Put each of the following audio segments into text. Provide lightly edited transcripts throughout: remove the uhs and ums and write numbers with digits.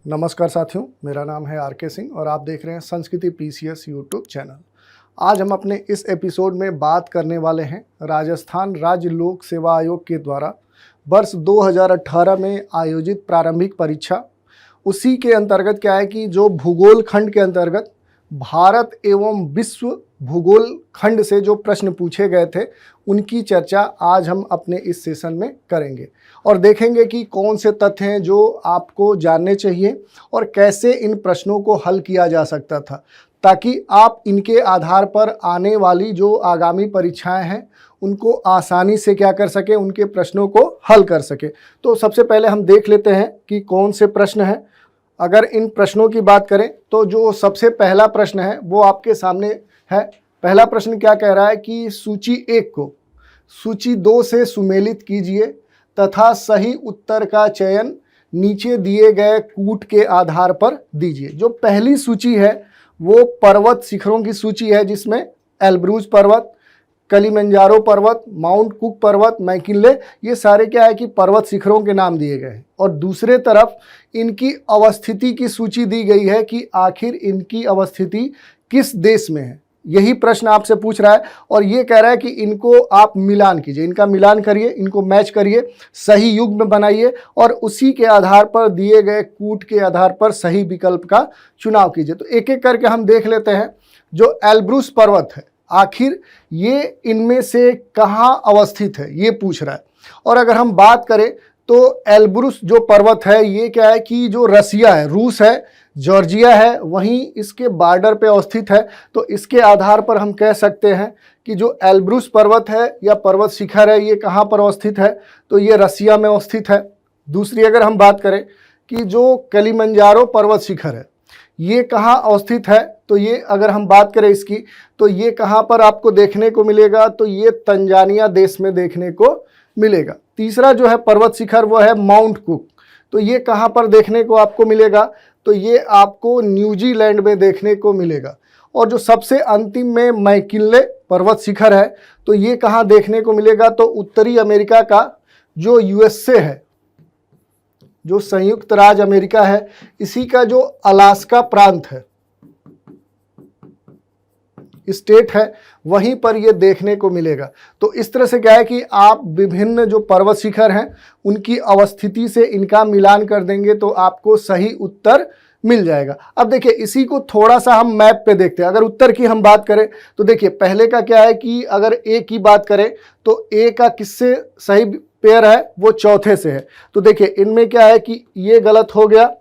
नमस्कार साथियों, मेरा नाम है आर के सिंह और आप देख रहे हैं संस्कृति पीसीएस यूट्यूब चैनल। आज हम अपने इस एपिसोड में बात करने वाले हैं राजस्थान राज्य लोक सेवा आयोग के द्वारा वर्ष 2018 में आयोजित प्रारंभिक परीक्षा। उसी के अंतर्गत क्या है कि जो भूगोल खंड के अंतर्गत भारत एवं विश्व भूगोल खंड से जो प्रश्न पूछे गए थे उनकी चर्चा आज हम अपने इस सेशन में करेंगे और देखेंगे कि कौन से तथ्य हैं जो आपको जानने चाहिए और कैसे इन प्रश्नों को हल किया जा सकता था, ताकि आप इनके आधार पर आने वाली जो आगामी परीक्षाएं हैं उनको आसानी से क्या कर सके, उनके प्रश्नों को हल कर सके। तो सबसे पहले हम देख लेते हैं कि कौन से प्रश्न हैं। अगर इन प्रश्नों की बात करें तो जो सबसे पहला प्रश्न है वो आपके सामने है। पहला प्रश्न क्या कह रहा है कि सूची 1 को सूची 2 से सुमेलित कीजिए तथा सही उत्तर का चयन नीचे दिए गए कूट के आधार पर दीजिए। जो पहली सूची है वो पर्वत शिखरों की सूची है, जिसमें एल्ब्रूज पर्वत, कलिमंजारो पर्वत, माउंट कुक पर्वत, मैकिनले, ये सारे क्या है कि पर्वत शिखरों के नाम दिए गए हैं। और दूसरे तरफ इनकी अवस्थिति की सूची दी गई है कि आखिर इनकी अवस्थिति किस देश में है। यही प्रश्न आपसे पूछ रहा है और ये कह रहा है कि इनको आप मिलान कीजिए, इनका मिलान करिए, इनको मैच करिए, सही युग्म बनाइए और उसी के आधार पर दिए गए कूट के आधार पर सही विकल्प का चुनाव कीजिए। तो एक एक करके हम देख लेते हैं। जो एल्ब्रूज पर्वत है, आखिर ये इनमें से कहाँ अवस्थित है, ये पूछ रहा है। और अगर हम बात करें तो एल्ब्रूज जो पर्वत है ये क्या है कि जो रसिया है, रूस है, जॉर्जिया है, वहीं इसके बॉर्डर पे अवस्थित है। तो इसके आधार पर हम कह सकते हैं कि जो एल्ब्रूज पर्वत है या पर्वत शिखर है ये कहाँ पर अवस्थित है, तो ये रसिया में अवस्थित है। दूसरी अगर हम बात करें कि जो कलिमंजारो पर्वत शिखर है ये कहाँ अवस्थित है, तो ये अगर हम बात करें इसकी तो ये कहाँ पर आपको देखने को मिलेगा, तो ये तंजानिया देश में देखने को मिलेगा। तीसरा जो है पर्वत शिखर वो है माउंट कुक, तो ये कहाँ पर देखने को आपको मिलेगा, तो ये आपको न्यूजीलैंड में देखने को मिलेगा। और जो सबसे अंतिम में मैकिनले पर्वत शिखर है तो ये कहाँ देखने को मिलेगा, तो उत्तरी अमेरिका का जो यूएसए है, जो संयुक्त राज्य अमेरिका है, इसी का जो अलास्का प्रांत है, स्टेट है, वहीं पर ये देखने को मिलेगा। तो इस तरह से क्या है कि आप विभिन्न जो पर्वत शिखर हैं उनकी अवस्थिति से इनका मिलान कर देंगे तो आपको सही उत्तर मिल जाएगा। अब देखिए इसी को थोड़ा सा हम मैप पे देखते हैं। अगर उत्तर की हम बात करें तो देखिए पहले का क्या है कि अगर ए की बात करें तो ए का किससे सही पेयर है, वो चौथे से है। तो देखिए इनमें क्या है कि ये गलत हो गया,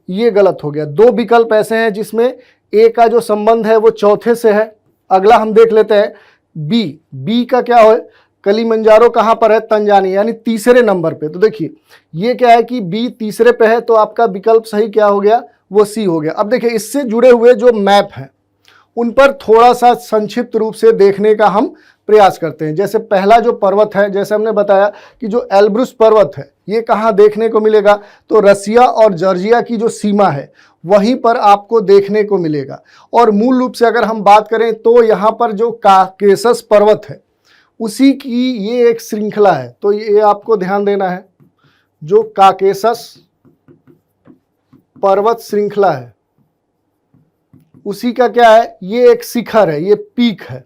ये गलत हो गया। दो विकल्प ऐसे हैं जिसमें ए का जो संबंध है वो चौथे से है। अगला हम देख लेते हैं बी। बी का क्या है, कलिमंजारो कहाँ पर है, तंजानिया, यानी तीसरे नंबर पे। तो देखिए ये क्या है कि बी तीसरे पे है, तो आपका विकल्प सही क्या हो गया, वो सी हो गया। अब देखिए इससे जुड़े हुए जो मैप हैं उन पर थोड़ा सा संक्षिप्त रूप से देखने का हम प्रयास करते हैं। जैसे पहला जो पर्वत है, जैसे हमने बताया कि जो एल्ब्रूज पर्वत है ये कहाँ देखने को मिलेगा, तो रसिया और जॉर्जिया की जो सीमा है वहीं पर आपको देखने को मिलेगा। और मूल रूप से अगर हम बात करें तो यहाँ पर जो काकेशस पर्वत है उसी की ये एक श्रृंखला है, तो ये आपको ध्यान देना है। जो काकेशस पर्वत श्रृंखला है उसी का क्या है, ये एक शिखर है, ये पीक है।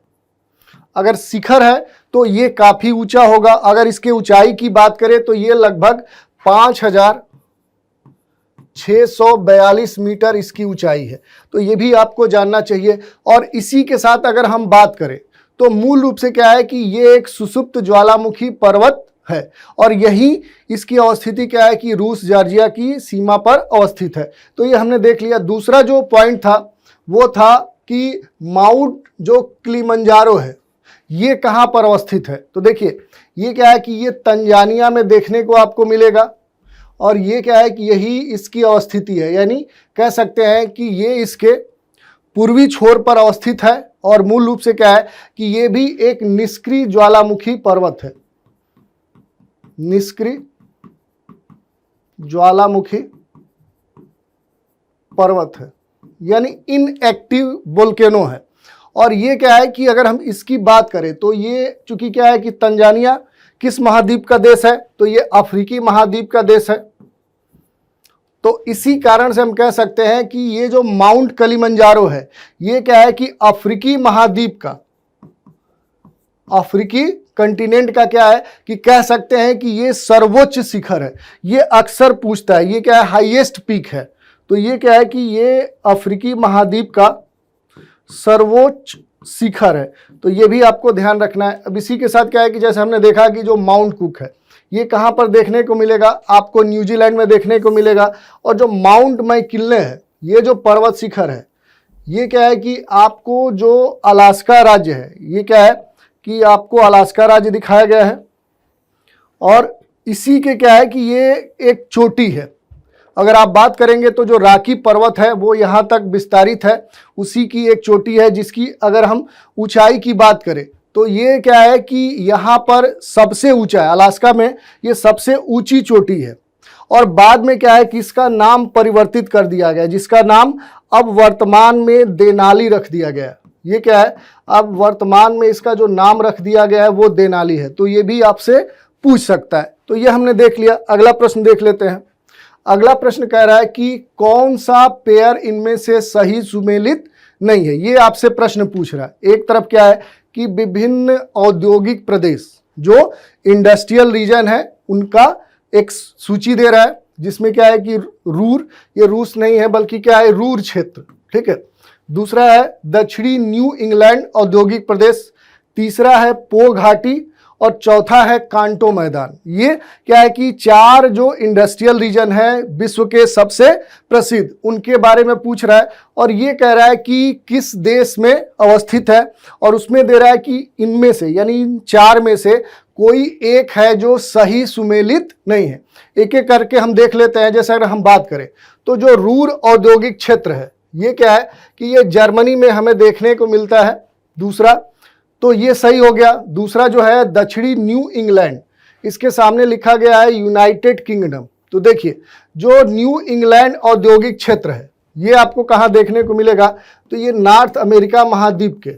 अगर शिखर है तो ये काफी ऊंचा होगा। अगर इसके ऊंचाई की बात करें तो ये लगभग 5642 मीटर इसकी ऊंचाई है। तो ये भी आपको जानना चाहिए। और इसी के साथ अगर हम बात करें तो मूल रूप से क्या है कि ये एक सुषुप्त ज्वालामुखी पर्वत है और यही इसकी अवस्थिति क्या है कि रूस जॉर्जिया की सीमा पर अवस्थित है। तो ये हमने देख लिया। दूसरा जो पॉइंट था वो था कि माउंट जो किलिमंजारो है ये कहाँ पर अवस्थित है। तो देखिए ये क्या है कि ये तंजानिया में देखने को आपको मिलेगा और ये क्या है कि यही इसकी अवस्थिति है, यानी कह सकते हैं कि ये इसके पूर्वी छोर पर अवस्थित है। और मूल रूप से क्या है कि ये भी एक निष्क्रिय ज्वालामुखी पर्वत है, निष्क्रिय ज्वालामुखी पर्वत है, यानी इनएक्टिव वोल्केनो है। और ये क्या है कि अगर हम इसकी बात करें तो ये चूंकि क्या है कि तंजानिया किस महाद्वीप का देश है, तो ये अफ्रीकी महाद्वीप का देश है। तो इसी कारण से हम कह सकते हैं कि ये जो माउंट किलिमंजारो है, ये क्या है कि अफ्रीकी महाद्वीप का, अफ्रीकी कंटिनेंट का क्या है कि कह सकते हैं कि ये सर्वोच्च शिखर है। ये अक्सर पूछता है, ये क्या है, हाईएस्ट पीक है। तो ये क्या है कि ये अफ्रीकी महाद्वीप का सर्वोच्च शिखर है। तो ये भी आपको ध्यान रखना है। अब इसी के साथ क्या है कि जैसे हमने देखा कि जो माउंट कुक है, ये कहाँ पर देखने को मिलेगा, आपको न्यूजीलैंड में देखने को मिलेगा। और जो माउंट मैकिन्ले है, ये जो पर्वत शिखर है, ये क्या है कि आपको जो अलास्का राज्य है, ये क्या है कि आपको अलास्का राज्य दिखाया गया है। और इसी के क्या है कि ये एक चोटी है। अगर आप बात करेंगे तो जो राकी पर्वत है वो यहाँ तक विस्तारित है, उसी की एक चोटी है, जिसकी अगर हम ऊंचाई की बात करें तो ये क्या है कि यहाँ पर सबसे ऊंचा है, अलास्का में ये सबसे ऊंची चोटी है। और बाद में क्या है कि इसका नाम परिवर्तित कर दिया गया, जिसका नाम अब वर्तमान में देनाली रख दिया गया है। ये क्या है, अब वर्तमान में इसका जो नाम रख दिया गया है वो देनाली है। तो ये भी आपसे पूछ सकता है। तो ये हमने देख लिया। अगला प्रश्न देख लेते हैं। अगला प्रश्न कह रहा है कि कौन सा पेयर इनमें से सही सुमेलित नहीं है। ये आपसे प्रश्न पूछ रहा है। एक तरफ क्या है कि विभिन्न औद्योगिक प्रदेश, जो इंडस्ट्रियल रीजन है, उनका एक सूची दे रहा है, जिसमें क्या है कि रूर, ये रूस नहीं है बल्कि क्या है, रूर क्षेत्र, ठीक है। दूसरा है दक्षिणी न्यू इंग्लैंड औद्योगिक प्रदेश, तीसरा है पो घाटी, और चौथा है कांटो मैदान। ये क्या है कि 4 जो इंडस्ट्रियल रीजन है विश्व के सबसे प्रसिद्ध, उनके बारे में पूछ रहा है। और ये कह रहा है कि किस देश में अवस्थित है, और उसमें दे रहा है कि इनमें से, यानी इन 4 में से कोई एक है जो सही सुमेलित नहीं है। एक एक करके हम देख लेते हैं। जैसे अगर हम बात करें तो जो रूर औद्योगिक क्षेत्र है, ये क्या है कि ये जर्मनी में हमें देखने को मिलता है। दूसरा तो ये सही हो गया। दूसरा जो है दक्षिणी न्यू इंग्लैंड, इसके सामने लिखा गया है यूनाइटेड किंगडम। तो देखिए जो न्यू इंग्लैंड औद्योगिक क्षेत्र है, ये आपको कहाँ देखने को मिलेगा, तो ये नॉर्थ अमेरिका महाद्वीप के,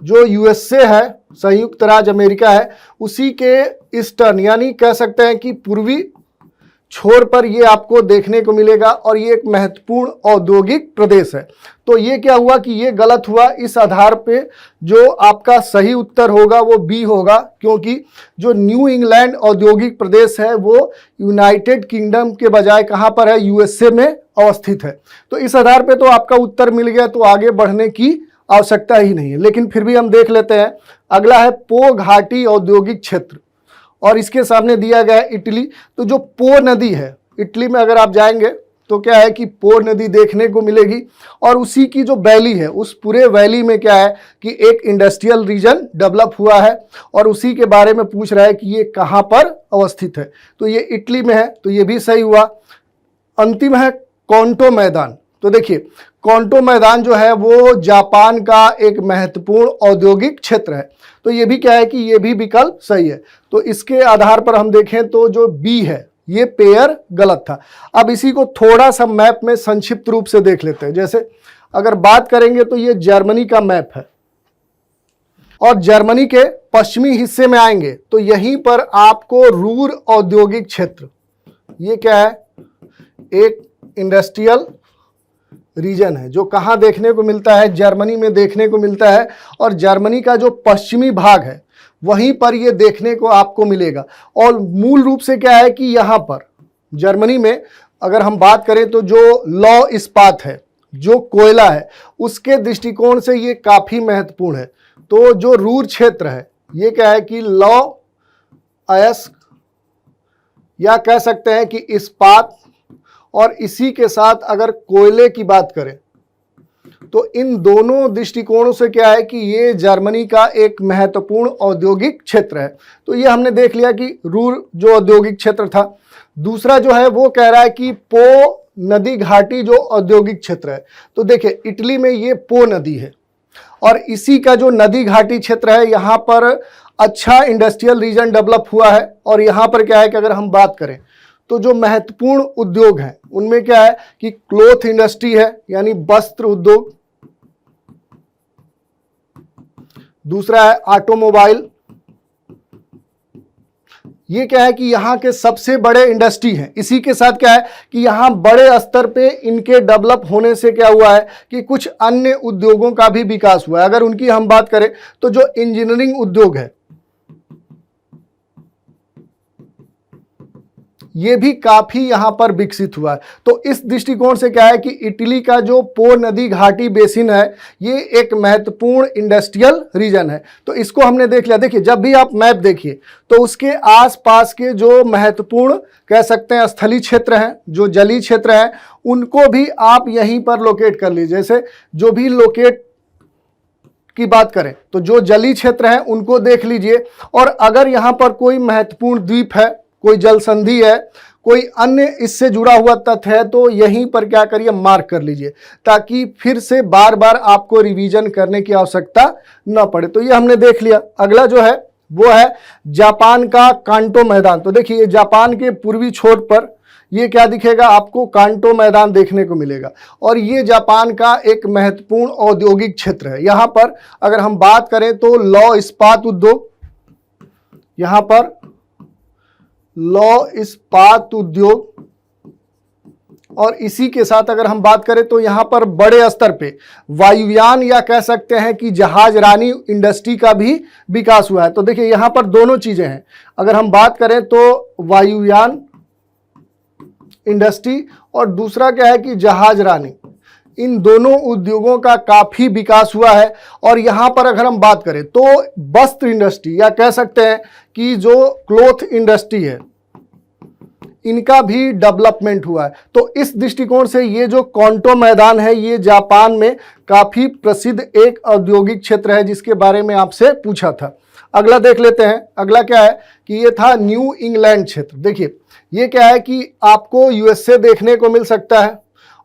जो यूएसए है, संयुक्त राज्य अमेरिका है, उसी के ईस्टर्न, यानी कह सकते हैं कि पूर्वी छोर पर ये आपको देखने को मिलेगा। और ये एक महत्वपूर्ण औद्योगिक प्रदेश है। तो ये क्या हुआ कि ये गलत हुआ। इस आधार पे जो आपका सही उत्तर होगा वो बी होगा, क्योंकि जो न्यू इंग्लैंड औद्योगिक प्रदेश है वो यूनाइटेड किंगडम के बजाय कहाँ पर है, यूएसए में अवस्थित है। तो इस आधार पे तो आपका उत्तर मिल गया, तो आगे बढ़ने की आवश्यकता ही नहीं है। लेकिन फिर भी हम देख लेते हैं। अगला है पो घाटी औद्योगिक क्षेत्र, और इसके सामने दिया गया है इटली। तो जो पो नदी है, इटली में अगर आप जाएंगे तो क्या है कि पो नदी देखने को मिलेगी। और उसी की जो वैली है, उस पूरे वैली में क्या है कि एक इंडस्ट्रियल रीजन डेवलप हुआ है, और उसी के बारे में पूछ रहा है कि ये कहाँ पर अवस्थित है। तो ये इटली में है, तो ये भी सही हुआ। अंतिम है कांटो मैदान। तो देखिए कांटो मैदान जो है वो जापान का एक महत्वपूर्ण औद्योगिक क्षेत्र है। तो ये भी क्या है कि ये भी विकल्प सही है। तो इसके आधार पर हम देखें तो जो बी है, ये पेयर गलत था। अब इसी को थोड़ा सा मैप में संक्षिप्त रूप से देख लेते हैं। जैसे अगर बात करेंगे तो ये जर्मनी का मैप है, और जर्मनी के पश्चिमी हिस्से में आएंगे तो यहीं पर आपको रूर औद्योगिक क्षेत्र, ये क्या है, एक इंडस्ट्रियल रीजन है, जो कहाँ देखने को मिलता है, जर्मनी में देखने को मिलता है। और जर्मनी का जो पश्चिमी भाग है वहीं पर ये देखने को आपको मिलेगा। और मूल रूप से क्या है कि यहाँ पर जर्मनी में अगर हम बात करें तो जो लौह इस्पात है, जो कोयला है, उसके दृष्टिकोण से ये काफ़ी महत्वपूर्ण है। तो जो रूर क्षेत्र है, ये क्या है कि लौह अयस्क, या कह सकते हैं कि इस्पात, और इसी के साथ अगर कोयले की बात करें तो इन दोनों दृष्टिकोणों से क्या है कि ये जर्मनी का एक महत्वपूर्ण औद्योगिक क्षेत्र है। तो ये हमने देख लिया कि रूर जो औद्योगिक क्षेत्र था। दूसरा जो है वो कह रहा है कि पो नदी घाटी जो औद्योगिक क्षेत्र है। तो देखिए इटली में ये पो नदी है, और इसी का जो नदी घाटी क्षेत्र है, यहाँ पर अच्छा इंडस्ट्रियल रीजन डेवलप हुआ है। और यहाँ पर क्या है कि अगर हम बात करें तो जो महत्वपूर्ण उद्योग हैं उनमें क्या है कि क्लॉथ इंडस्ट्री है, यानी वस्त्र उद्योग। दूसरा है ऑटोमोबाइल, ये क्या है कि यहाँ के सबसे बड़े इंडस्ट्री हैं। इसी के साथ क्या है कि यहाँ बड़े स्तर पे इनके डेवलप होने से क्या हुआ है कि कुछ अन्य उद्योगों का भी विकास हुआ है। अगर उनकी हम बात करें तो जो इंजीनियरिंग उद्योग है ये भी काफी यहां पर विकसित हुआ है। तो इस दृष्टिकोण से क्या है कि इटली का जो पो नदी घाटी बेसिन है ये एक महत्वपूर्ण इंडस्ट्रियल रीजन है। तो इसको हमने देख लिया। देखिए जब भी आप मैप देखिए तो उसके आसपास के जो महत्वपूर्ण कह सकते हैं स्थलीय क्षेत्र हैं, जो जलीय क्षेत्र हैं, उनको भी आप यहीं पर लोकेट कर लीजिए। जैसे जो भी लोकेट की बात करें तो जो जलीय क्षेत्र हैं उनको देख लीजिए, और अगर यहाँ पर कोई महत्वपूर्ण द्वीप है, कोई जल संधि है, कोई अन्य इससे जुड़ा हुआ तथ्य है, तो यहीं पर क्या करिए मार्क कर लीजिए, ताकि फिर से बार बार आपको रिवीजन करने की आवश्यकता न पड़े। तो ये हमने देख लिया। अगला जो है वो है जापान का कांटो मैदान। तो देखिए जापान के पूर्वी छोर पर ये क्या दिखेगा आपको, कांटो मैदान देखने को मिलेगा, और ये जापान का एक महत्वपूर्ण औद्योगिक क्षेत्र है। यहाँ पर अगर हम बात करें तो लौह इस्पात उद्योग, यहाँ पर लौह इस्पात उद्योग, और इसी के साथ अगर हम बात करें तो यहाँ पर बड़े स्तर पे वायुयान या कह सकते हैं कि जहाजरानी इंडस्ट्री का भी विकास हुआ है। तो देखिए यहाँ पर दोनों चीजें हैं। अगर हम बात करें तो वायुयान इंडस्ट्री और दूसरा क्या है कि जहाजरानी, इन दोनों उद्योगों का काफी विकास हुआ है। और यहाँ पर अगर हम बात करें तो वस्त्र इंडस्ट्री या कह सकते हैं कि जो क्लॉथ इंडस्ट्री है इनका भी डेवलपमेंट हुआ है। तो इस दृष्टिकोण से ये जो कांटो मैदान है ये जापान में काफी प्रसिद्ध एक औद्योगिक क्षेत्र है जिसके बारे में आपसे पूछा था। अगला देख लेते हैं। अगला क्या है कि ये था न्यू इंग्लैंड क्षेत्र। देखिए ये क्या है कि आपको यूएसए देखने को मिल सकता है,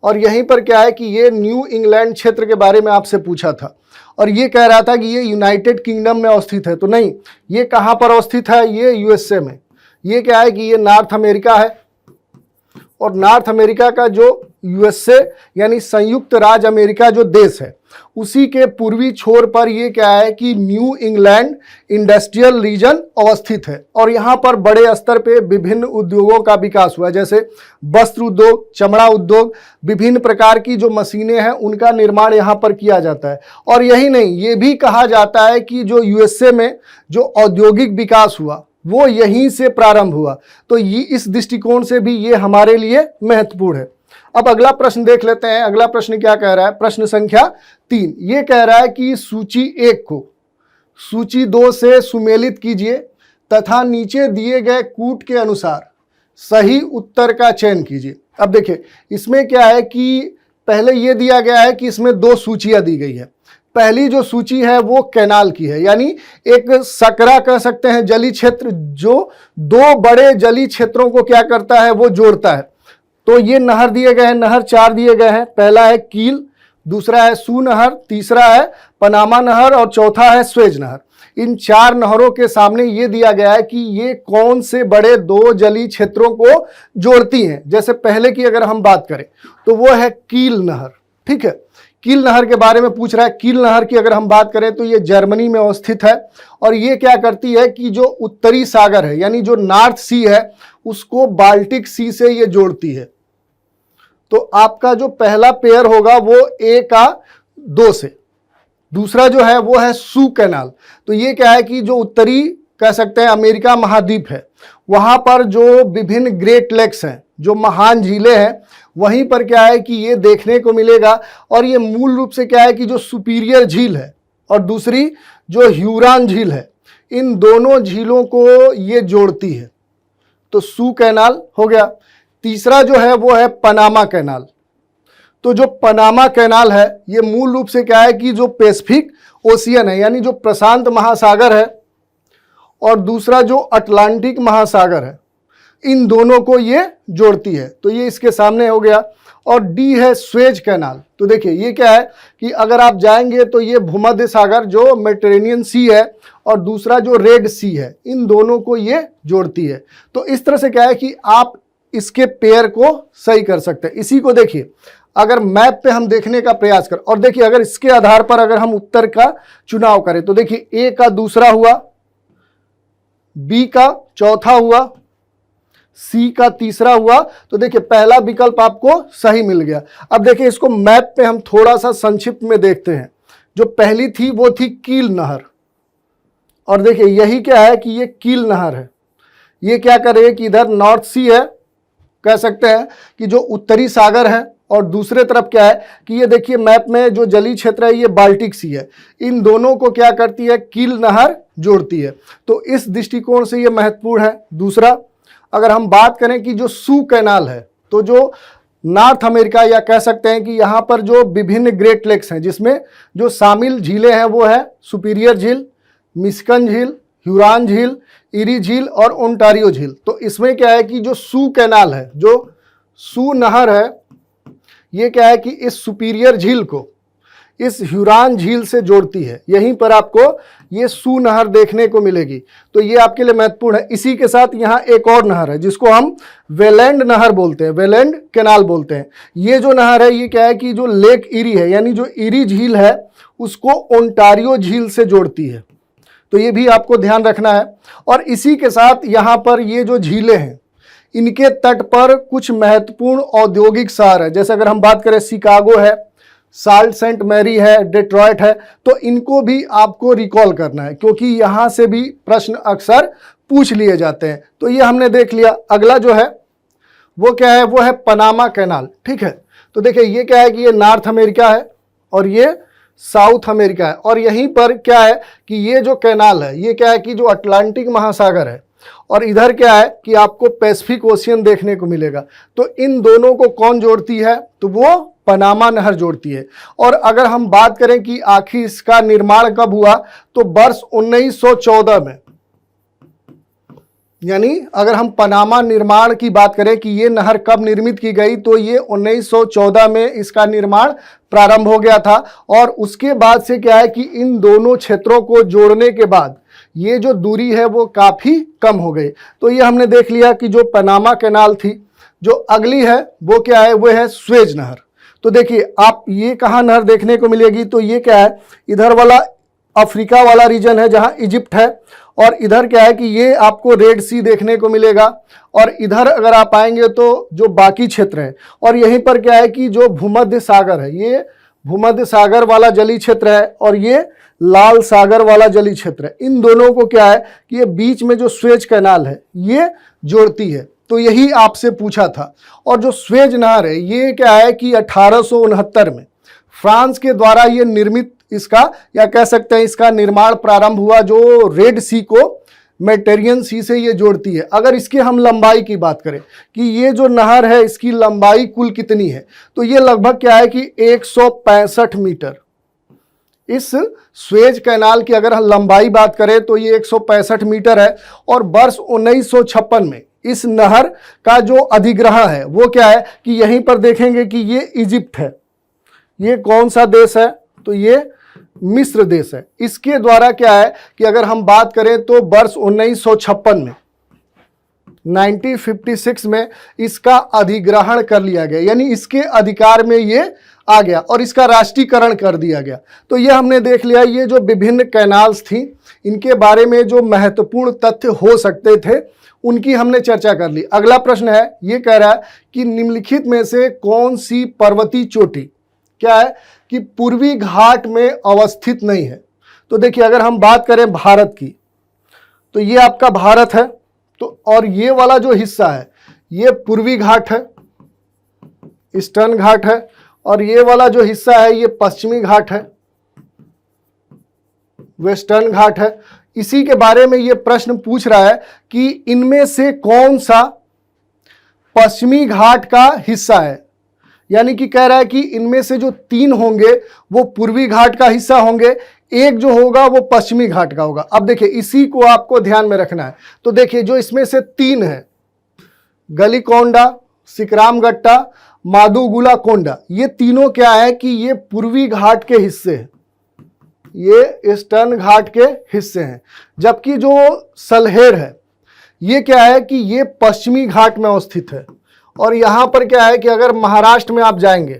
और यहीं पर क्या है कि ये न्यू इंग्लैंड क्षेत्र के बारे में आपसे पूछा था, और ये कह रहा था कि ये यूनाइटेड किंगडम में अवस्थित है। तो नहीं, ये कहाँ पर अवस्थित है, ये यूएसए में। ये क्या है कि ये नॉर्थ अमेरिका है, और नॉर्थ अमेरिका का जो यूएसए यानी संयुक्त राज्य अमेरिका जो देश है उसी के पूर्वी छोर पर ये क्या है कि न्यू इंग्लैंड इंडस्ट्रियल रीजन अवस्थित है। और यहाँ पर बड़े स्तर पे विभिन्न उद्योगों का विकास हुआ है, जैसे वस्त्र उद्योग, चमड़ा उद्योग, विभिन्न प्रकार की जो मशीनें हैं उनका निर्माण यहाँ पर किया जाता है। और यही नहीं, ये भी कहा जाता है कि जो यूएसए में जो औद्योगिक विकास हुआ वो यहीं से प्रारंभ हुआ। तो ये इस दृष्टिकोण से भी ये हमारे लिए महत्वपूर्ण है। अब अगला प्रश्न देख लेते हैं। अगला प्रश्न क्या कह रहा है, प्रश्न संख्या 3। ये कह रहा है कि सूची 1 को सूची 2 से सुमेलित कीजिए तथा नीचे दिए गए कूट के अनुसार सही उत्तर का चयन कीजिए। अब देखिए इसमें क्या है कि पहले ये दिया गया है कि इसमें 2 सूचियां दी गई है। पहली जो सूची है वो कैनाल की है, यानी एक सकरा कह सकते हैं जलीय क्षेत्र, जो 2 बड़े जलीय क्षेत्रों को क्या करता है, वो जोड़ता है। तो ये नहर दिए गए हैं, नहर 4 दिए गए हैं। पहला है कील, दूसरा है सू नहर, तीसरा है पनामा नहर और चौथा है स्वेज नहर। इन 4 नहरों के सामने ये दिया गया है कि ये कौन से बड़े 2 जलीय क्षेत्रों को जोड़ती हैं। जैसे पहले की अगर हम बात करें तो वो है कील नहर। ठीक है, कील नहर के बारे में पूछ रहा है। कील नहर की अगर हम बात करें तो ये जर्मनी में अवस्थित है, और ये क्या करती है कि जो उत्तरी सागर है यानी जो नॉर्थ सी है उसको बाल्टिक सी से ये जोड़ती है। तो आपका जो पहला पेयर होगा वो ए का 2 से, दूसरा जो है वो है सू कैनाल। तो ये क्या है कि जो उत्तरी कह सकते हैं अमेरिका महाद्वीप है वहां पर जो विभिन्न ग्रेट लेक्स हैं, जो महान झीलें हैं, वहीं पर क्या है कि ये देखने को मिलेगा। और ये मूल रूप से क्या है कि जो सुपीरियर झील है और दूसरी जो ह्यूरॉन झील है, इन दोनों झीलों को ये जोड़ती है। तो सू कैनाल हो गया। तीसरा जो है वो है पनामा कैनाल। तो जो पनामा कैनाल है ये मूल रूप से क्या है कि जो पैसिफिक ओशियन है यानी जो प्रशांत महासागर है और दूसरा जो अटलांटिक महासागर है, इन दोनों को ये जोड़ती है। तो ये इसके सामने हो गया। और डी है स्वेज कैनाल। तो देखिए ये क्या है कि अगर आप जाएंगे तो ये भूमध्य सागर जो मेडिटेरेनियन सी है और दूसरा जो रेड सी है, इन दोनों को ये जोड़ती है। तो इस तरह से क्या है कि आप इसके पेयर को सही कर सकते हैं। इसी को देखिए अगर मैप पे हम देखने का प्रयास करें और देखिए अगर इसके आधार पर अगर हम उत्तर का चुनाव करें तो देखिए ए का दूसरा हुआ, बी का चौथा हुआ, सी का तीसरा हुआ। तो देखिए पहला विकल्प आपको सही मिल गया। अब देखिए इसको मैप पे हम थोड़ा सा संक्षिप्त में देखते हैं। जो पहली थी वो थी कील नहर, और देखिए यही क्या है कि ये कील नहर है। ये क्या कर रही है कि इधर नॉर्थ सी है, कह सकते हैं कि जो उत्तरी सागर है, और दूसरे तरफ क्या है कि ये देखिए मैप में जो जलीय क्षेत्र है ये बाल्टिक सी है। इन दोनों को क्या करती है, कील नहर जोड़ती है। तो इस दृष्टिकोण से ये महत्वपूर्ण है। दूसरा, अगर हम बात करें कि जो सू कैनाल है, तो जो नॉर्थ अमेरिका, या कह सकते हैं कि यहाँ पर जो विभिन्न ग्रेट लेक्स हैं, जिसमें जो शामिल झीलें हैं वो है सुपीरियर झील, मिशिगन झील, ह्यूरॉन झील, इरी झील और ओंटारियो झील। तो इसमें क्या है कि जो सू कैनाल है, जो सू नहर है, ये क्या है कि इस सुपीरियर झील को इस ह्यूरॉन झील से जोड़ती है। यहीं पर आपको ये सू नहर देखने को मिलेगी। तो ये आपके लिए महत्वपूर्ण है। इसी के साथ यहाँ एक और नहर है जिसको हम वेलैंड नहर बोलते हैं, वेलैंड कैनाल बोलते हैं। ये जो नहर है ये क्या है कि जो लेक इरी है, यानी जो इरी झील है, उसको ओंटारियो झील से जोड़ती है। तो ये भी आपको ध्यान रखना है। और इसी के साथ यहाँ पर ये जो झीलें हैं, इनके तट पर कुछ महत्वपूर्ण औद्योगिक शहर है। जैसे अगर हम बात करें शिकागो है, साल्ट सेंट मैरी है, डेट्रॉयट है, तो इनको भी आपको रिकॉल करना है, क्योंकि यहाँ से भी प्रश्न अक्सर पूछ लिए जाते हैं। तो ये हमने देख लिया। अगला जो है वो क्या है, वो है पनामा कैनाल। ठीक है, तो देखिए ये क्या है कि ये नॉर्थ अमेरिका है और ये साउथ अमेरिका है, और यहीं पर क्या है कि ये जो कैनाल है ये क्या है कि जो अटलांटिक महासागर है, और इधर क्या है कि आपको पैसिफिक ओशियन देखने को मिलेगा। तो इन दोनों को कौन जोड़ती है, तो वो पनामा नहर जोड़ती है। और अगर हम बात करें कि आखिर इसका निर्माण कब हुआ, तो वर्ष 1914 में, यानी अगर हम पनामा निर्माण की बात करें कि ये नहर कब निर्मित की गई, तो ये 1914 में इसका निर्माण प्रारंभ हो गया था। और उसके बाद से क्या है कि इन दोनों क्षेत्रों को जोड़ने के बाद ये जो दूरी है वो काफ़ी कम हो गई। तो ये हमने देख लिया कि जो पनामा कैनाल थी। जो अगली है वो क्या है, वो है स्वेज नहर। तो देखिए आप ये कहाँ नहर देखने को मिलेगी, तो ये क्या है, इधर वाला अफ्रीका वाला रीजन है जहाँ इजिप्ट है, और इधर क्या है कि ये आपको रेड सी देखने को मिलेगा। और इधर अगर आप आएंगे तो जो बाकी क्षेत्र है, और यहीं पर क्या है कि जो भूमध्य सागर है, ये भूमध्य सागर वाला जलीय क्षेत्र है, और ये लाल सागर वाला जलीय क्षेत्र है। इन दोनों को क्या है कि ये बीच में जो स्वेज कैनाल है ये जोड़ती है। तो यही आपसे पूछा था। और जो स्वेज नहर है ये क्या है कि 1869 में फ्रांस के द्वारा ये निर्मित, इसका या कह सकते हैं इसका निर्माण प्रारंभ हुआ, जो रेड सी को मेडिटेरियन सी से ये जोड़ती है। अगर इसकी हम लंबाई की बात करें कि ये जो नहर है इसकी लंबाई कुल कितनी है, तो ये लगभग क्या है कि 165 मीटर। इस स्वेज कैनाल की अगर हम लंबाई बात करें तो ये 165 मीटर है। और वर्ष 1956 में इस नहर का जो अधिग्रहण है वो क्या है कि यहीं पर देखेंगे कि ये इजिप्ट है। ये कौन सा देश है, तो ये मिस्र देश है। इसके द्वारा क्या है कि अगर हम बात करें तो वर्ष 1956 में 1956 में इसका अधिग्रहण कर लिया गया, यानी इसके अधिकार में ये आ गया और इसका राष्ट्रीयकरण कर दिया गया। तो ये हमने देख लिया, ये जो विभिन्न कैनाल्स थी इनके बारे में जो महत्वपूर्ण तथ्य हो सकते थे उनकी हमने चर्चा कर ली। अगला प्रश्न है, ये कह रहा है कि निम्नलिखित में से कौन सी पर्वतीय चोटी क्या है कि पूर्वी घाट में अवस्थित नहीं है। तो देखिए अगर हम बात करें भारत की, तो ये आपका भारत है, तो और ये वाला जो हिस्सा है ये पूर्वी घाट है, ईस्टर्न घाट है, और ये वाला जो हिस्सा है ये पश्चिमी घाट है, वेस्टर्न घाट है। इसी के बारे में ये प्रश्न पूछ रहा है कि इनमें से कौन सा पश्चिमी घाट का हिस्सा है, यानी कि कह रहा है कि इनमें से जो 3 होंगे वो पूर्वी घाट का हिस्सा होंगे, एक जो होगा वो पश्चिमी घाट का होगा। अब देखिए इसी को आपको ध्यान में रखना है। तो देखिए जो इसमें से 3 है, गलीकोंडा, सिकरामगट्टा, मादुगुला कोंडा, ये तीनों क्या है कि ये पूर्वी घाट के हिस्से हैं, ये ईस्टर्न घाट के हिस्से हैं। जबकि जो सलहेर है ये क्या है कि ये पश्चिमी घाट में अवस्थित है। और यहाँ पर क्या है कि अगर महाराष्ट्र में आप जाएंगे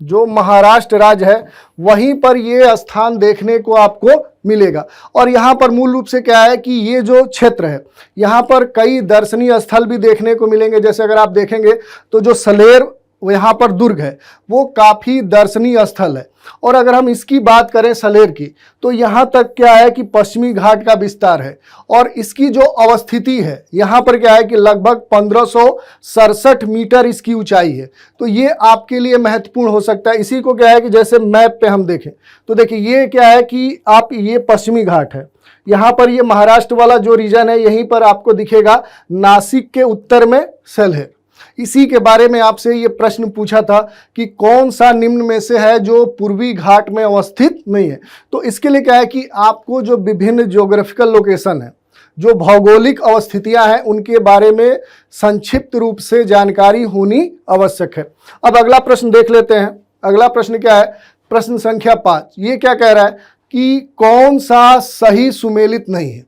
जो महाराष्ट्र राज्य है वहीं पर ये स्थान देखने को आपको मिलेगा। और यहाँ पर मूल रूप से क्या है कि ये जो क्षेत्र है यहाँ पर कई दर्शनीय स्थल भी देखने को मिलेंगे। जैसे अगर आप देखेंगे तो जो सलेर यहाँ पर दुर्ग है वो काफ़ी दर्शनीय स्थल है। और अगर हम इसकी बात करें सलेर की तो यहाँ तक क्या है कि पश्चिमी घाट का विस्तार है और इसकी जो अवस्थिति है यहाँ पर क्या है कि लगभग 1567 मीटर इसकी ऊंचाई है। तो ये आपके लिए महत्वपूर्ण हो सकता है। इसी को क्या है कि जैसे मैप पे हम देखें तो देखिए ये क्या है कि आप ये पश्चिमी घाट है, यहाँ पर ये महाराष्ट्र वाला जो रीजन है यहीं पर आपको दिखेगा नासिक के उत्तर में सलेर। इसी के बारे में आपसे ये प्रश्न पूछा था कि कौन सा निम्न में से है जो पूर्वी घाट में अवस्थित नहीं है। तो इसके लिए क्या है कि आपको जो विभिन्न ज्योग्राफिकल लोकेशन है, जो भौगोलिक अवस्थितियां हैं, उनके बारे में संक्षिप्त रूप से जानकारी होनी आवश्यक है। अब अगला प्रश्न देख लेते हैं। अगला प्रश्न क्या है? प्रश्न संख्या 5। ये क्या कह रहा है कि कौन सा सही सुमेलित नहीं है।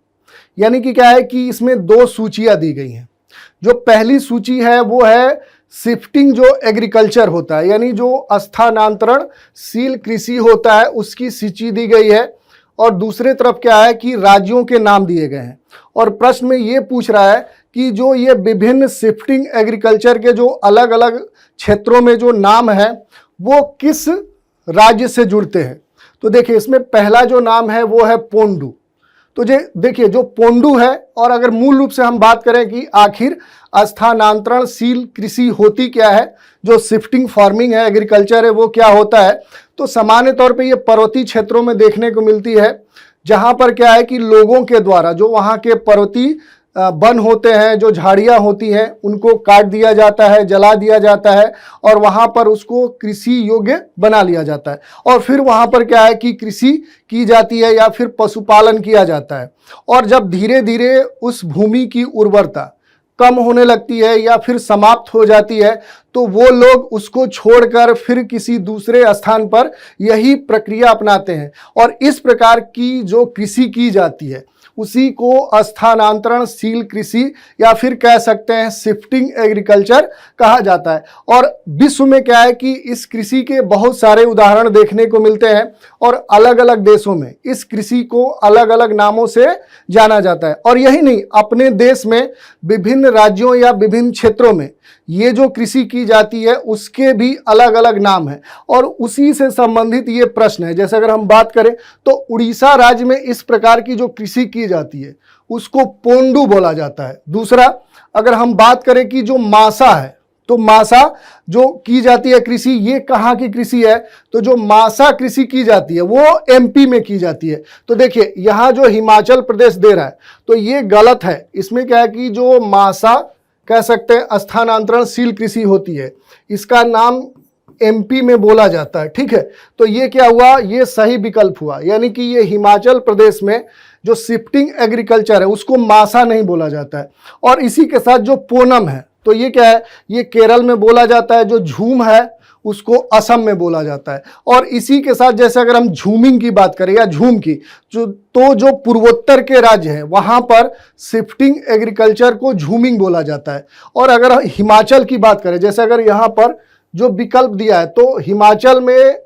यानी कि क्या है कि इसमें 2 सूचियां दी गई हैं। जो पहली सूची है वो है शिफ्टिंग जो एग्रीकल्चर होता है, यानी जो स्थानांतरणशील कृषि होता है उसकी सूची दी गई है। और दूसरे तरफ क्या है कि राज्यों के नाम दिए गए हैं। और प्रश्न में ये पूछ रहा है कि जो ये विभिन्न शिफ्टिंग एग्रीकल्चर के जो अलग अलग क्षेत्रों में जो नाम है वो किस राज्य से जुड़ते हैं। तो देखिए इसमें पहला जो नाम है वो है पोंडू। तो देखिए जो पोंडू है, और अगर मूल रूप से हम बात करें कि आखिर स्थानांतरणशील कृषि होती क्या है, जो शिफ्टिंग फार्मिंग है, एग्रीकल्चर है, वो क्या होता है। तो सामान्य तौर पे ये पर्वतीय क्षेत्रों में देखने को मिलती है, जहां पर क्या है कि लोगों के द्वारा जो वहां के पर्वतीय वन होते हैं, जो झाड़ियाँ होती हैं, उनको काट दिया जाता है, जला दिया जाता है और वहाँ पर उसको कृषि योग्य बना लिया जाता है। और फिर वहाँ पर क्या है कि कृषि की जाती है या फिर पशुपालन किया जाता है। और जब धीरे धीरे उस भूमि की उर्वरता कम होने लगती है या फिर समाप्त हो जाती है तो वो लोग उसको छोड़कर फिर किसी दूसरे स्थान पर यही प्रक्रिया अपनाते हैं। और इस प्रकार की जो कृषि की जाती है उसी को स्थानांतरणशील कृषि या फिर कह सकते हैं शिफ्टिंग एग्रीकल्चर कहा जाता है। और विश्व में क्या है कि इस कृषि के बहुत सारे उदाहरण देखने को मिलते हैं और अलग अलग देशों में इस कृषि को अलग अलग नामों से जाना जाता है। और यही नहीं, अपने देश में विभिन्न राज्यों या विभिन्न क्षेत्रों में ये जो कृषि की जाती है उसके भी अलग अलग नाम हैं। और उसी से संबंधित ये प्रश्न है। जैसे अगर हम बात करें तो उड़ीसा राज्य में इस प्रकार की जो कृषि की जाती है उसको पोंडू बोला जाता है। दूसरा, अगर हम बात करें कि जो मासा है, तो मासा जो की जाती है कृषि, ये कहाँ की कृषि है, तो जो मासा कृषि की जाती है वो एमपी में की जाती है। तो देखिए यहाँ जो हिमाचल प्रदेश दे रहा है तो ये गलत है। इसमें क्या है कि जो मासा कह सकते हैं स्थानांतरणशील कृषि होती है, इसका नाम एमपी में बोला जाता है। ठीक है, तो ये क्या हुआ, ये सही विकल्प हुआ। यानी कि ये हिमाचल प्रदेश में जो शिफ्टिंग एग्रीकल्चर है उसको मासा नहीं बोला जाता है। और इसी के साथ जो पोनम है तो ये क्या है, ये केरल में बोला जाता है। जो झूम है उसको असम में बोला जाता है। और इसी के साथ जैसे अगर हम झूमिंग की बात करें या झूम की, तो जो पूर्वोत्तर के राज्य हैं वहाँ पर शिफ्टिंग एग्रीकल्चर को झूमिंग बोला जाता है। और अगर हिमाचल की बात करें, जैसे अगर यहाँ पर जो विकल्प दिया है तो हिमाचल में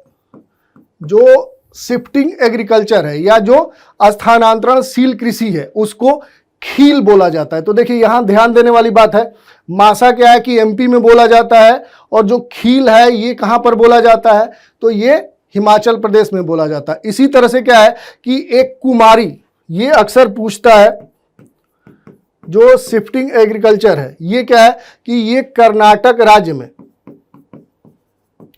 जो शिफ्टिंग एग्रीकल्चर है या जो स्थानांतरणशील कृषि है उसको खील बोला जाता है। तो देखिए यहाँ ध्यान देने वाली बात है, मासा क्या है कि एमपी में बोला जाता है और जो खील है ये कहाँ पर बोला जाता है, तो ये हिमाचल प्रदेश में बोला जाता है। इसी तरह से क्या है कि एक कुमारी, ये अक्सर पूछता है, जो शिफ्टिंग एग्रीकल्चर है ये क्या है कि ये कर्नाटक राज्य में,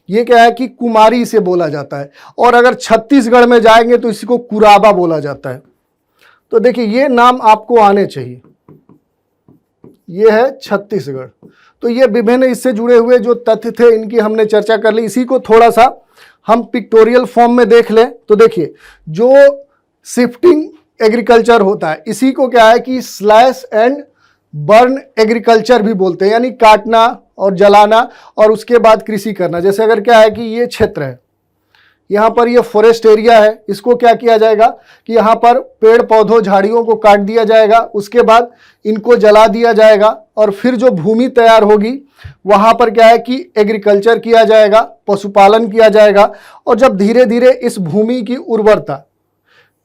ये क्या है कि कुमारी इसे बोला जाता है। और अगर छत्तीसगढ़ में जाएंगे तो इसी को कुराबा बोला जाता है। तो देखिए ये नाम आपको आने चाहिए, ये है छत्तीसगढ़। तो ये विभिन्न इससे जुड़े हुए जो तथ्य थे इनकी हमने चर्चा कर ली। इसी को थोड़ा सा हम पिक्टोरियल फॉर्म में देख लें तो देखिए जो शिफ्टिंग एग्रीकल्चर होता है इसी को क्या है कि स्लैश एंड बर्न एग्रीकल्चर भी बोलते हैं, यानी काटना और जलाना और उसके बाद कृषि करना। जैसे अगर क्या है कि ये क्षेत्र है, यहाँ पर ये फॉरेस्ट एरिया है, इसको क्या किया जाएगा कि यहाँ पर पेड़ पौधों झाड़ियों को काट दिया जाएगा, उसके बाद इनको जला दिया जाएगा और फिर जो भूमि तैयार होगी वहाँ पर क्या है कि एग्रीकल्चर किया जाएगा, पशुपालन किया जाएगा। और जब धीरे धीरे इस भूमि की उर्वरता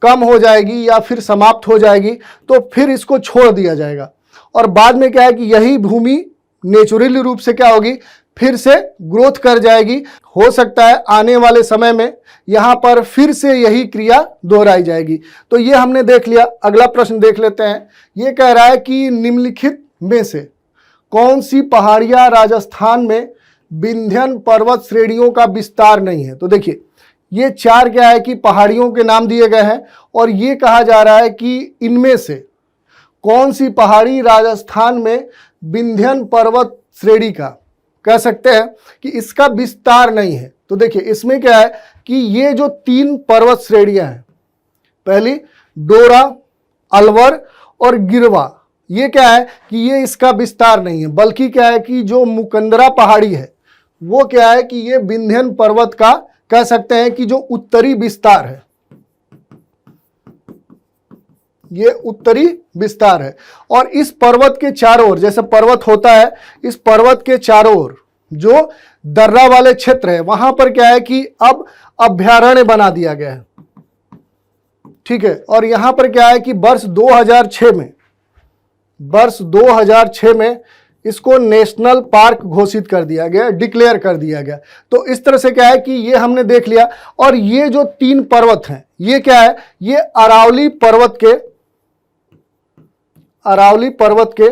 कम हो जाएगी या फिर समाप्त हो जाएगी तो फिर इसको छोड़ दिया जाएगा और बाद में क्या है कि यही भूमि नेचुरली रूप से क्या होगी, फिर से ग्रोथ कर जाएगी। हो सकता है आने वाले समय में यहाँ पर फिर से यही क्रिया दोहराई जाएगी। तो ये हमने देख लिया। अगला प्रश्न देख लेते हैं। ये कह रहा है कि निम्नलिखित में से कौन सी पहाड़ियाँ राजस्थान में विंध्यन पर्वत श्रेणियों का विस्तार नहीं है। तो देखिए ये चार क्या है कि पहाड़ियों के नाम दिए गए हैं और ये कहा जा रहा है कि इनमें से कौन सी पहाड़ी राजस्थान में विंध्यन पर्वत श्रेणी का कह सकते हैं कि इसका विस्तार नहीं है। तो देखिए इसमें क्या है कि ये जो तीन पर्वत श्रेणियां हैं, पहली डोरा, अलवर और गिरवा, ये क्या है कि ये इसका विस्तार नहीं है, बल्कि क्या है कि जो मुकंदरा पहाड़ी है वो क्या है कि ये विंध्यन पर्वत का कह सकते हैं कि जो उत्तरी विस्तार है, ये उत्तरी विस्तार है। और इस पर्वत के चारों ओर, जैसे पर्वत होता है, इस पर्वत के चारों ओर जो दर्रा वाले क्षेत्र है वहां पर क्या है कि अब अभ्यारण्य बना दिया गया है, ठीक है। और यहां पर क्या है कि वर्ष 2006 में इसको नेशनल पार्क घोषित कर दिया गया, डिक्लेयर कर दिया गया। तो इस तरह से क्या है कि ये हमने देख लिया। और ये जो तीन पर्वत हैं ये क्या है, ये अरावली पर्वत के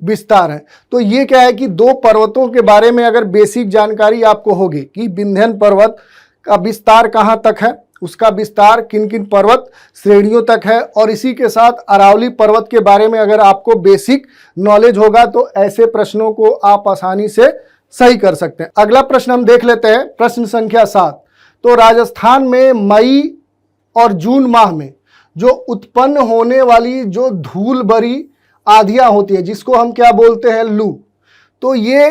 विस्तार है। तो ये क्या है कि दो पर्वतों के बारे में अगर बेसिक जानकारी आपको होगी कि विंध्यन पर्वत का विस्तार कहां तक है, उसका विस्तार किन किन पर्वत श्रेणियों तक है, और इसी के साथ अरावली पर्वत के बारे में अगर आपको बेसिक नॉलेज होगा तो ऐसे प्रश्नों को आप आसानी से सही कर सकते हैं। अगला प्रश्न हम देख लेते हैं, प्रश्न संख्या 7। तो राजस्थान में मई और जून माह में जो उत्पन्न होने वाली जो धूल भरी आंधियां होती है जिसको हम क्या बोलते हैं, लू, तो ये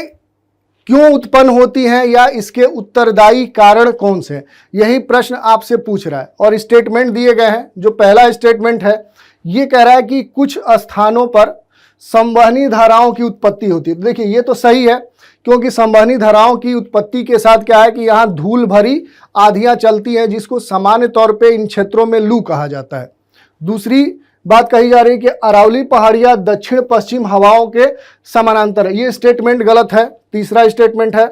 क्यों उत्पन्न होती हैं या इसके उत्तरदायी कारण कौन से हैं, यही प्रश्न आपसे पूछ रहा है। और स्टेटमेंट दिए गए हैं। जो पहला स्टेटमेंट है ये कह रहा है कि कुछ स्थानों पर संवहनी धाराओं की उत्पत्ति होती है। तो देखिए ये तो सही है, क्योंकि संवहनी धाराओं की उत्पत्ति के साथ क्या है कि यहाँ धूल भरी आंधियां चलती हैं जिसको सामान्य तौर पे इन क्षेत्रों में लू कहा जाता है। दूसरी बात कही जा रही है कि अरावली पहाड़ियां दक्षिण पश्चिम हवाओं के समानांतर है, ये स्टेटमेंट गलत है। तीसरा स्टेटमेंट है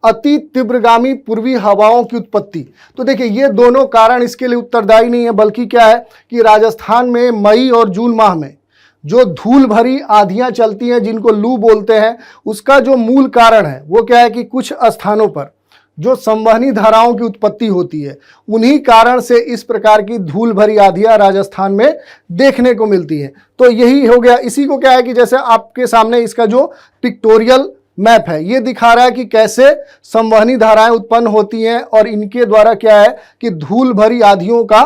अति तीव्रगामी पूर्वी हवाओं की उत्पत्ति। तो देखिए ये दोनों कारण इसके लिए उत्तरदायी नहीं है, बल्कि क्या है कि राजस्थान में मई और जून माह में जो धूल भरी आंधियां चलती हैं जिनको लू बोलते हैं, उसका जो मूल कारण है वो क्या है कि कुछ स्थानों पर जो संवहनी धाराओं की उत्पत्ति होती है उन्हीं कारण से इस प्रकार की धूल भरी आंधियां राजस्थान में देखने को मिलती हैं। तो यही हो गया। इसी को क्या है कि जैसे आपके सामने इसका जो पिक्टोरियल मैप है ये दिखा रहा है कि कैसे संवहनी धाराएं उत्पन्न होती हैं और इनके द्वारा क्या है कि धूल भरी आंधियों का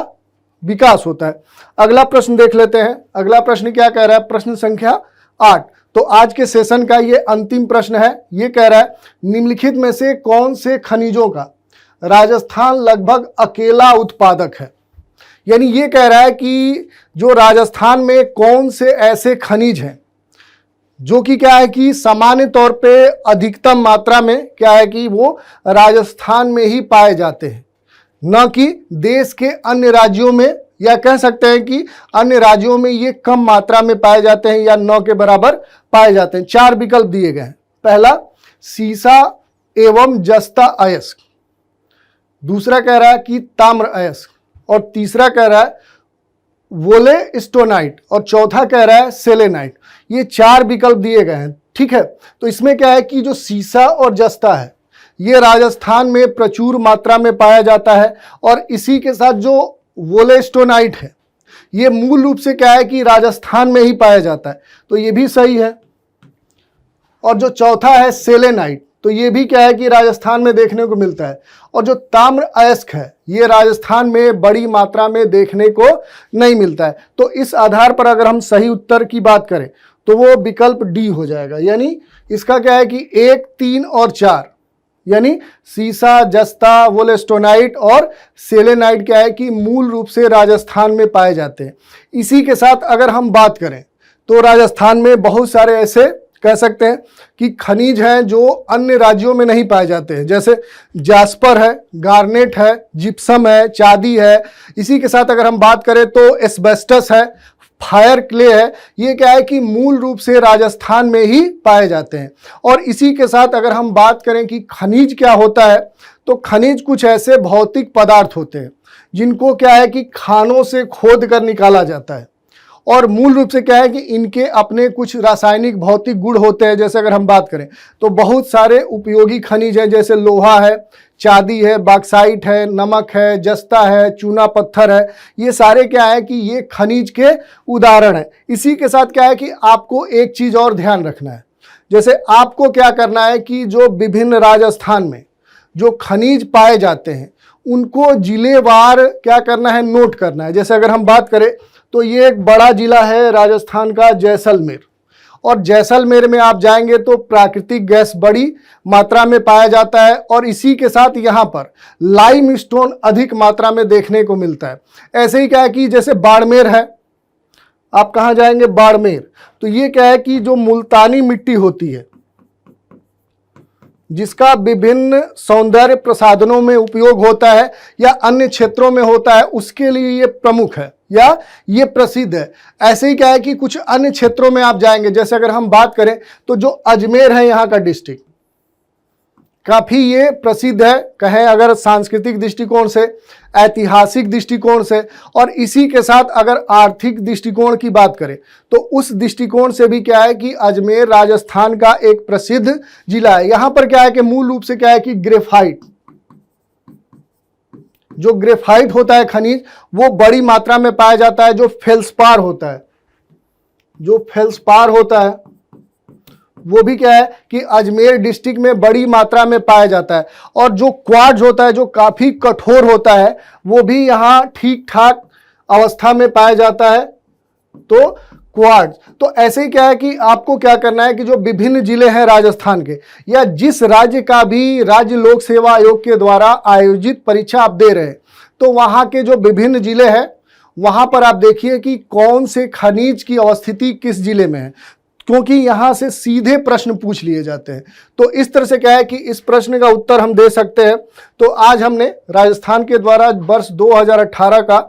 विकास होता है। अगला प्रश्न देख लेते हैं। अगला प्रश्न क्या कह रहा है, प्रश्न संख्या 8। तो आज के सेशन का ये अंतिम प्रश्न है। ये कह रहा है निम्नलिखित में से कौन से खनिजों का राजस्थान लगभग अकेला उत्पादक है। यानी ये कह रहा है कि जो राजस्थान में कौन से ऐसे खनिज हैं जो कि क्या है कि सामान्य तौर पे अधिकतम मात्रा में क्या है कि वो राजस्थान में ही पाए जाते हैं, न कि देश के अन्य राज्यों में, या कह सकते हैं कि अन्य राज्यों में ये कम मात्रा में पाए जाते हैं या 9 के बराबर पाए जाते हैं। 4 विकल्प दिए गए हैं। पहला सीसा एवं जस्ता अयस्क, दूसरा कह रहा है कि ताम्र अयस्क, और तीसरा कह रहा है वोले स्टोनाइट, और चौथा कह रहा है सेलेनाइट। ये 4 विकल्प दिए गए हैं, ठीक है। तो इसमें क्या है कि जो सीसा और जस्ता है ये राजस्थान में प्रचुर मात्रा में पाया जाता है, और इसी के साथ जो वोलेस्टोनाइट है ये मूल रूप से क्या है कि राजस्थान में ही पाया जाता है, तो ये भी सही है। और जो चौथा है सेलेनाइट, तो ये भी क्या है कि राजस्थान में देखने को मिलता है। और जो ताम्र अयस्क है ये राजस्थान में बड़ी मात्रा में देखने को नहीं मिलता है। तो इस आधार पर अगर हम सही उत्तर की बात करें तो वो विकल्प डी हो जाएगा। यानी इसका क्या है कि 1, 3 और 4 यानी सीसा, जस्ता, वोलेस्टोनाइट और सेलेनाइट क्या है कि मूल रूप से राजस्थान में पाए जाते हैं। इसी के साथ अगर हम बात करें तो राजस्थान में बहुत सारे ऐसे कह सकते हैं कि खनिज हैं जो अन्य राज्यों में नहीं पाए जाते हैं, जैसे जास्पर है, गार्नेट है, जिप्सम है, चांदी है। इसी के साथ अगर हम बात करें तो एस्बेस्टस है, फायर क्ले है। ये क्या है कि मूल रूप से राजस्थान में ही पाए जाते हैं। और इसी के साथ अगर हम बात करें कि खनिज क्या होता है, तो खनिज कुछ ऐसे भौतिक पदार्थ होते हैं जिनको क्या है कि खानों से खोद कर निकाला जाता है। और मूल रूप से क्या है कि इनके अपने कुछ रासायनिक भौतिक गुण होते हैं। जैसे अगर हम बात करें तो बहुत सारे उपयोगी खनिज हैं, जैसे लोहा है, चांदी है, बॉक्साइट है, नमक है, जस्ता है, चूना पत्थर है। ये सारे क्या है कि ये खनिज के उदाहरण हैं। इसी के साथ क्या है कि आपको एक चीज़ और ध्यान रखना है, जैसे आपको क्या करना है कि जो विभिन्न राजस्थान में जो खनिज पाए जाते हैं उनको जिलेवार क्या करना है, नोट करना है। जैसे अगर हम बात करें तो ये एक बड़ा जिला है राजस्थान का, जैसलमेर। और जैसलमेर में आप जाएंगे तो प्राकृतिक गैस बड़ी मात्रा में पाया जाता है। और इसी के साथ यहाँ पर लाइमस्टोन अधिक मात्रा में देखने को मिलता है। ऐसे ही क्या है कि जैसे बाड़मेर है, आप कहाँ जाएंगे, बाड़मेर, तो ये क्या है कि जो मुल्तानी मिट्टी होती है जिसका विभिन्न सौंदर्य प्रसाधनों में उपयोग होता है या अन्य क्षेत्रों में होता है, उसके लिए ये प्रमुख है या ये प्रसिद्ध है। ऐसे ही क्या है कि कुछ अन्य क्षेत्रों में आप जाएंगे, जैसे अगर हम बात करें तो जो अजमेर है यहाँ का डिस्ट्रिक्ट, काफ़ी ये प्रसिद्ध है, कहें अगर सांस्कृतिक दृष्टिकोण से, ऐतिहासिक दृष्टिकोण से, और इसी के साथ अगर आर्थिक दृष्टिकोण की बात करें तो उस दृष्टिकोण से भी क्या है कि अजमेर राजस्थान का एक प्रसिद्ध जिला है। यहाँ पर क्या है कि मूल रूप से क्या है कि ग्रेफाइट, जो ग्रेफाइट होता है खनिज, वो बड़ी मात्रा में पाया जाता है। जो फेल्सपार होता है, जो फेल्सपार होता है वो भी क्या है कि अजमेर डिस्ट्रिक्ट में बड़ी मात्रा में पाया जाता है। और जो क्वार्ट्ज होता है जो काफ़ी कठोर होता है, वो भी यहाँ ठीक ठाक अवस्था में पाया जाता है। तो क्वार्ट्ज, तो ऐसे ही क्या है कि आपको क्या करना है कि जो विभिन्न जिले हैं राजस्थान के, या जिस राज्य का भी राज्य लोक सेवा आयोग के द्वारा आयोजित परीक्षा आप दे रहे हैं, तो वहाँ के जो विभिन्न जिले हैं वहाँ पर आप देखिए कि कौन से खनिज की अवस्थिति किस जिले में है, क्योंकि यहाँ से सीधे प्रश्न पूछ लिए जाते हैं। तो इस तरह से क्या है कि इस प्रश्न का उत्तर हम दे सकते हैं। तो आज हमने राजस्थान के द्वारा वर्ष 2018 का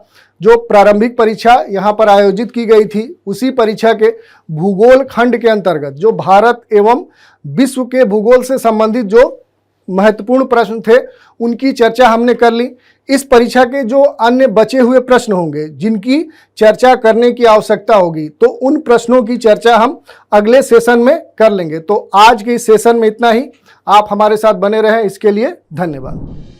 जो प्रारंभिक परीक्षा यहाँ पर आयोजित की गई थी, उसी परीक्षा के भूगोल खंड के अंतर्गत जो भारत एवं विश्व के भूगोल से संबंधित जो महत्वपूर्ण प्रश्न थे उनकी चर्चा हमने कर ली। इस परीक्षा के जो अन्य बचे हुए प्रश्न होंगे जिनकी चर्चा करने की आवश्यकता होगी, तो उन प्रश्नों की चर्चा हम अगले सेशन में कर लेंगे। तो आज के इस सेशन में इतना ही। आप हमारे साथ बने रहें, इसके लिए धन्यवाद।